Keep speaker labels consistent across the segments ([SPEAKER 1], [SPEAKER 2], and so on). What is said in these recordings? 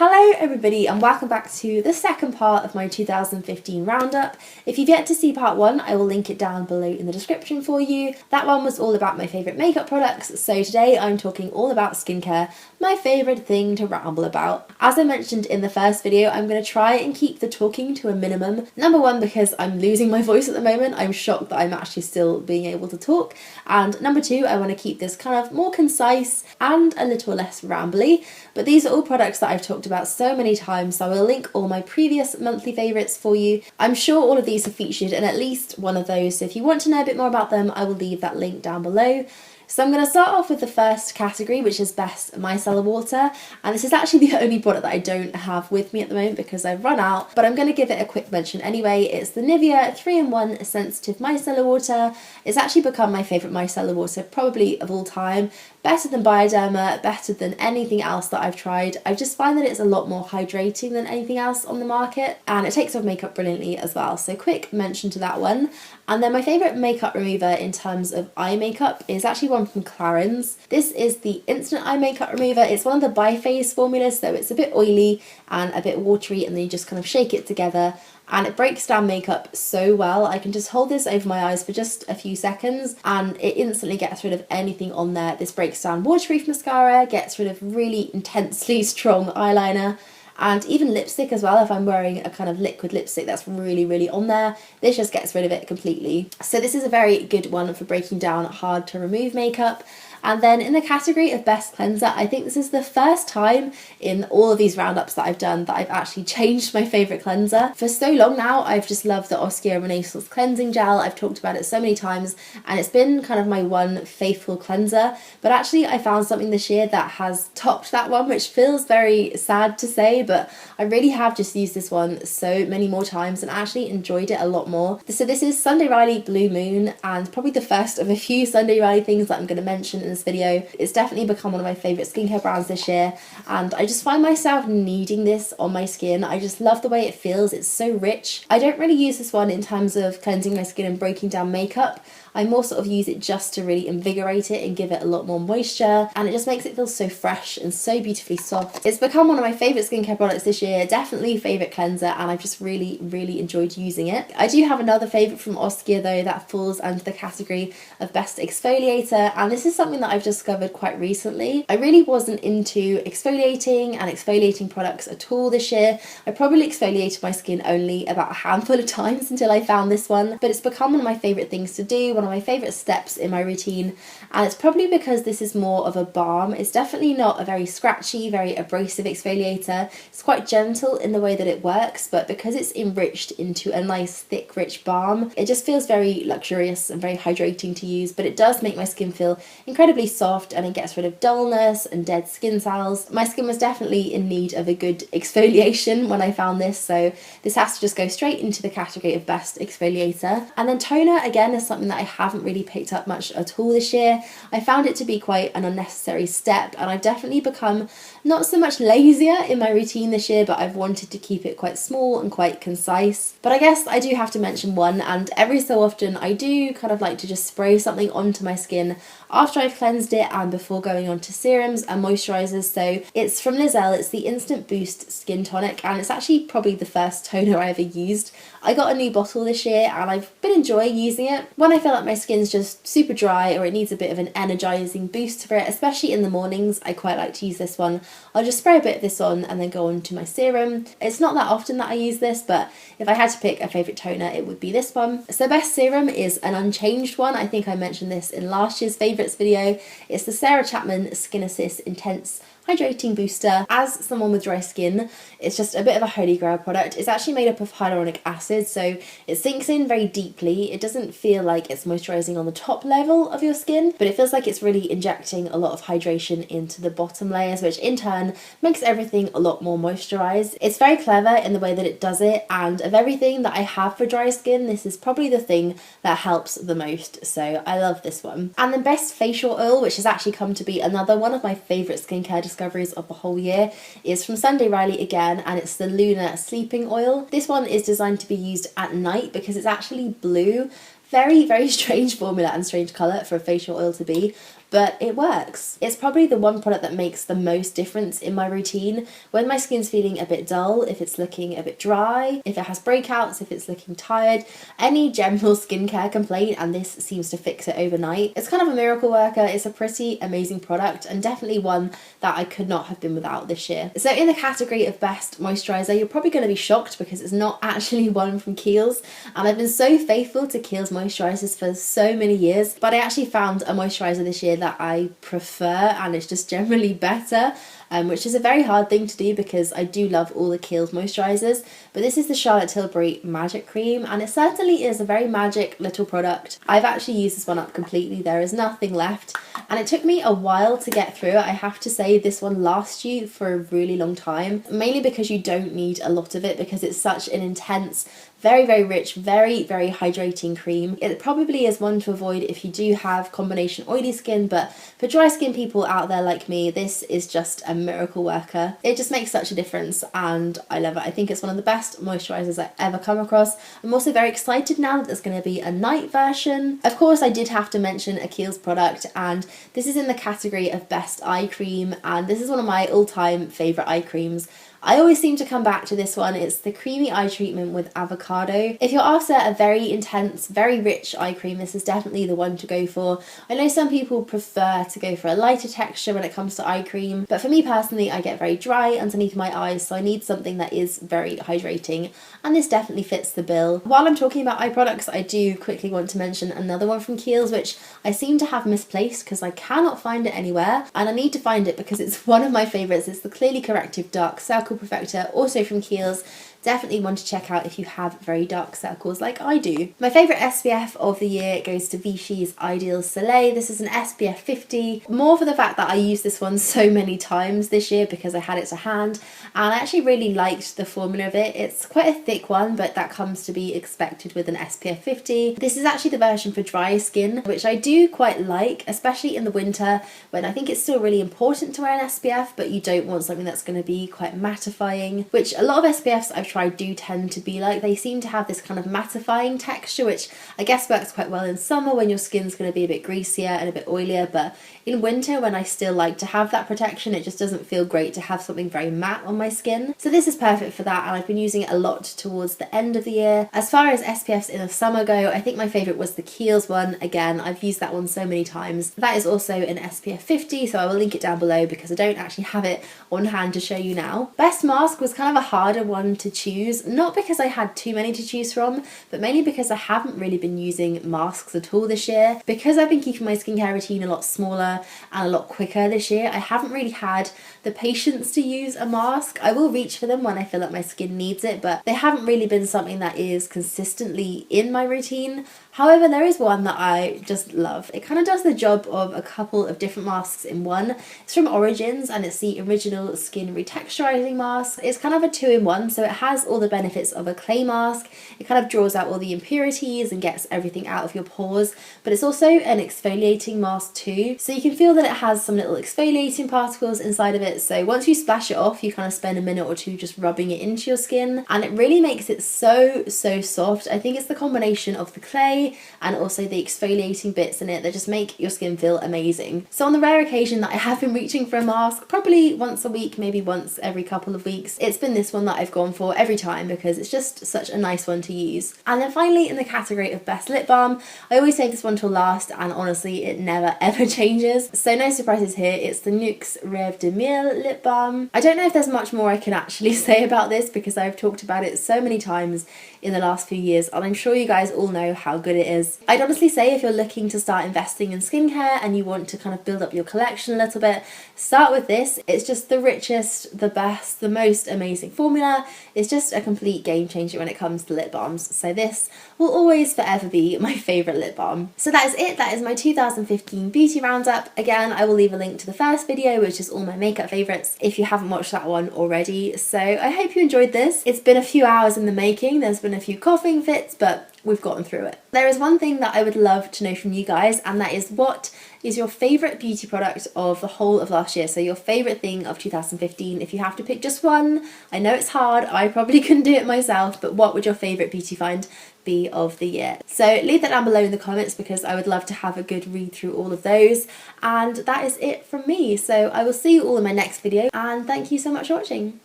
[SPEAKER 1] Hello everybody and welcome back to the second part of my 2015 roundup. If you've yet to see part 1, I will link it down below in the description for you. That one was all about my favourite makeup products, so today I'm talking all about skincare, my favourite thing to ramble about. As I mentioned in the first video, I'm going to try and keep the talking to a minimum. Number one, because I'm losing my voice at the moment. I'm shocked that I'm actually still being able to talk. And number two, I want to keep this kind of more concise and a little less rambly. But these are all products that I've talked about so many times, so I will link all my previous monthly favourites for you. I'm sure all of these are featured in at least one of those, so if you want to know a bit more about them, I will leave that link down below. So I'm going to start off with the first category, which is Best Micellar Water, and this is actually the only product that I don't have with me at the moment because I've run out, but I'm going to give it a quick mention anyway. It's the Nivea 3-in-1 Sensitive Micellar Water. It's actually become my favourite micellar water probably of all time. Better than Bioderma, better than anything else that I've tried. I just find that it's a lot more hydrating than anything else on the market, and it takes off makeup brilliantly as well, so quick mention to that one. And then my favourite makeup remover in terms of eye makeup is actually one from Clarins. This is the Instant Eye Makeup Remover. It's one of the biphase formulas, so it's a bit oily and a bit watery, and then you just kind of shake it together. And it breaks down makeup so well. I can just hold this over my eyes for just a few seconds and it instantly gets rid of anything on there. This breaks down waterproof mascara, gets rid of really intensely strong eyeliner, and even lipstick as well. If I'm wearing a kind of liquid lipstick that's really on there, this just gets rid of it completely. So this is a very good one for breaking down hard to remove makeup. And then in the category of Best Cleanser, I think this is the first time in all of these roundups that I've done that I've actually changed my favourite cleanser. For so long now, I've just loved the Oskia Renaissance Cleansing Gel. I've talked about it so many times and it's been kind of my one faithful cleanser. But actually I found something this year that has topped that one, which feels very sad to say, but I really have just used this one so many more times and actually enjoyed it a lot more. So this is Sunday Riley Blue Moon, and probably the first of a few Sunday Riley things that I'm going to mention in this video. It's definitely become one of my favourite skincare brands this year, and I just find myself needing this on my skin. I just love the way it feels. It's so rich. I don't really use this one in terms of cleansing my skin and breaking down makeup. I more sort of use it just to really invigorate it and give it a lot more moisture, and it just makes it feel so fresh and so beautifully soft. It's become one of my favourite skincare products this year, definitely favourite cleanser, and I've just really enjoyed using it. I do have another favourite from Oskia though that falls under the category of Best Exfoliator, and this is something that I've discovered quite recently. I really wasn't into exfoliating and exfoliating products at all this year. I probably exfoliated my skin only about a handful of times until I found this one, but it's become one of my favourite things to do, one of my favourite steps in my routine, and it's probably because this is more of a balm. It's definitely not a very scratchy, very abrasive exfoliator. It's quite gentle in the way that it works, but because it's enriched into a nice thick rich balm, it just feels very luxurious and very hydrating to use, but it does make my skin feel incredibly soft and it gets rid of dullness and dead skin cells. My skin was definitely in need of a good exfoliation when I found this, so this has to just go straight into the category of Best Exfoliator. And then toner again is something that I haven't really picked up much at all this year. I found it to be quite an unnecessary step, and I've definitely become not so much lazier in my routine this year, but I've wanted to keep it quite small and quite concise. But I guess I do have to mention one, and every so often I do kind of like to just spray something onto my skin after I've cleansed it and before going on to serums and moisturizers. So it's from Earle, it's the Instant Boost Skin Tonic, and it's actually probably the first toner I ever used. I got a new bottle this year and I've been enjoying using it. When I feel like my skin's just super dry or it needs a bit of an energizing boost for it, especially in the mornings, I quite like to use this one. I'll just spray a bit of this on and then go on to my serum. It's not that often that I use this, but if I had to pick a favourite toner, it would be this one. So Best Serum is an unchanged one. I think I mentioned this in last year's favourites video. It's the Champan Skinesis Intense Hydrating Booster. As someone with dry skin, it's just a bit of a holy grail product. It's actually made up of hyaluronic acid, so it sinks in very deeply. It doesn't feel like it's moisturising on the top level of your skin, but it feels like it's really injecting a lot of hydration into the bottom layers, which in turn makes everything a lot more moisturised. It's very clever in the way that it does it, and of everything that I have for dry skin, this is probably the thing that helps the most, so I love this one. And then Best Facial Oil, which has actually come to be another one of my favourite skincare discoveries of the whole year, is from Sunday Riley again, and it's the Lunar Sleeping Oil. This one is designed to be used at night because it's actually blue. Very strange formula and strange colour for a facial oil to be, but it works. It's probably the one product that makes the most difference in my routine. When my skin's feeling a bit dull, if it's looking a bit dry, if it has breakouts, if it's looking tired, any general skincare complaint, and this seems to fix it overnight. It's kind of a miracle worker. It's a pretty amazing product and definitely one that I could not have been without this year. So in the category of best moisturiser, you're probably going to be shocked because it's not actually one from Kiehl's, and I've been so faithful to Kiehl's moisturisers for so many years, but I actually found a moisturiser this year that I prefer, and it's just generally better. Which is a very hard thing to do because I do love all the Kiehl's moisturisers, but this is the Charlotte Tilbury Magic Cream, and it certainly is a very magic little product. I've actually used this one up completely, there is nothing left, and it took me a while to get through it. I have to say this one lasts you for a really long time, mainly because you don't need a lot of it because it's such an intense, very, very rich, very, very hydrating cream. It probably is one to avoid if you do have combination oily skin, but for dry skin people out there like me, this is just a miracle worker. It just makes such a difference and I love it. I think it's one of the best moisturisers I've ever come across. I'm also very excited now that there's going to be a night version. Of course, I did have to mention a Kiehl's product, and this is in the category of best eye cream, and this is one of my all-time favourite eye creams. I always seem to come back to this one. It's the Creamy Eye Treatment with Avocado. If you're after a very intense, very rich eye cream, this is definitely the one to go for. I know some people prefer to go for a lighter texture when it comes to eye cream, but for me personally, I get very dry underneath my eyes, so I need something that is very hydrating, and this definitely fits the bill. While I'm talking about eye products, I do quickly want to mention another one from Kiehl's, which I seem to have misplaced because I cannot find it anywhere, and I need to find it because it's one of my favourites. It's the Clearly Corrective Dark Circle Perfector, also from Kiehl's. Definitely one to check out if you have very dark circles like I do. My favourite SPF of the year goes to Vichy's Ideal Soleil. This is an SPF 50, more for the fact that I used this one so many times this year because I had it to hand, and I actually really liked the formula of it. It's quite a thick one, but that comes to be expected with an SPF 50. This is actually the version for dry skin, which I do quite like, especially in the winter when I think it's still really important to wear an SPF, but you don't want something that's going to be quite mattifying, which a lot of SPFs I've tried do tend to be like. They seem to have this kind of mattifying texture, which I guess works quite well in summer when your skin's going to be a bit greasier and a bit oilier, but in winter when I still like to have that protection, it just doesn't feel great to have something very matte on my skin. So this is perfect for that, and I've been using it a lot towards the end of the year. As far as SPFs in the summer go, I think my favourite was the Kiehl's one. Again, I've used that one so many times. That is also an SPF 50, so I will link it down below because I don't actually have it on hand to show you now. Best mask was kind of a harder one to choose, not because I had too many to choose from, but mainly because I haven't really been using masks at all this year. Because I've been keeping my skincare routine a lot smaller and a lot quicker this year, I haven't really had the patience to use a mask. I will reach for them when I feel like my skin needs it, but they haven't really been something that is consistently in my routine. However, there is one that I just love. It kind of does the job of a couple of different masks in one. It's from Origins and it's the Original Skin Retexturizing Mask. It's kind of a 2-in-1, so it has all the benefits of a clay mask. It kind of draws out all the impurities and gets everything out of your pores, but it's also an exfoliating mask too. So you can feel that it has some little exfoliating particles inside of it. So once you splash it off, you kind of spend a minute or two just rubbing it into your skin, and it really makes it so soft. I think it's the combination of the clay and also the exfoliating bits in it that just make your skin feel amazing. So on the rare occasion that I have been reaching for a mask, probably once a week, maybe once every couple of weeks, it's been this one that I've gone for every time because it's just such a nice one to use. And then finally, in the category of best lip balm, I always save this one till last, and honestly it never ever changes, so no surprises here. It's the NYX Rêve de Miel lip balm. I don't know if there's much more I can actually say about this because I've talked about it so many times in the last few years, and I'm sure you guys all know how good it is. I'd honestly say if you're looking to start investing in skincare and you want to kind of build up your collection a little bit, start with this. It's just the richest, the best, the most amazing formula. It's just a complete game changer when it comes to lip balms, so this will always forever be my favourite lip balm. So that is it. That is my 2015 beauty roundup. Again, I will leave a link to the first video, which is all my makeup favourites, if you haven't watched that one already. So I hope you enjoyed this. It's been a few hours in the making. There's been a few coughing fits, but we've gotten through it. There is one thing that I would love to know from you guys, and that is, what is your favourite beauty product of the whole of last year? So your favourite thing of 2015. If you have to pick just one, I know it's hard, I probably couldn't do it myself, but what would your favourite beauty find be of the year? So leave that down below in the comments, because I would love to have a good read through all of those. And that is it from me, so I will see you all in my next video, and thank you so much for watching.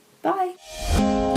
[SPEAKER 1] Bye!